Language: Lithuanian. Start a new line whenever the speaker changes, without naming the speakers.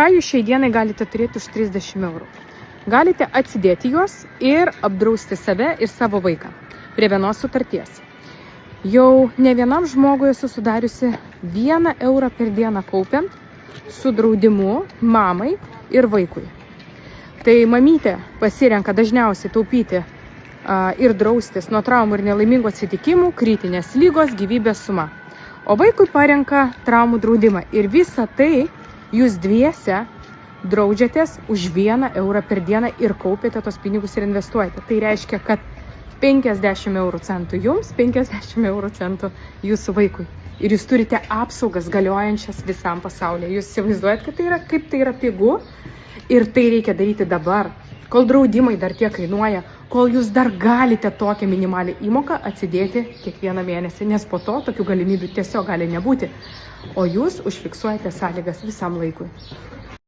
ką jūs šiai dienai galite turėti už 30 eurų? Galite atsidėti juos ir apdrausti save ir savo vaiką prie vienos sutarties. Jau ne vienam žmogui esu sudariusi 1 eurą per dieną kaupiant su draudimu mamai ir vaikui. Tai mamytė pasirenka dažniausiai taupyti ir draustis nuo traumų ir nelaimingų atsitikimų, kritinės lygos, gyvybės suma. O vaikui parenka traumų draudimą ir visą tai jūs dviese draudžiatės už 1 eurą per dieną ir kaupiate tos pinigus ir investuojate. Tai reiškia, kad 50 eurų centų jums, 50 eurų centų jūsų vaikui. Ir jūs turite apsaugas galiojančias visam pasaulyje. Jūs įsivaizduojat, kaip tai yra pigu ir tai reikia daryti dabar, kol draudimai dar tiek kainuoja, kol jūs dar galite tokią minimalią įmoką atsidėti kiekvieną mėnesį, nes po to tokių galimybių tiesiog gali nebūti, o jūs užfiksuojate sąlygas visam laikui.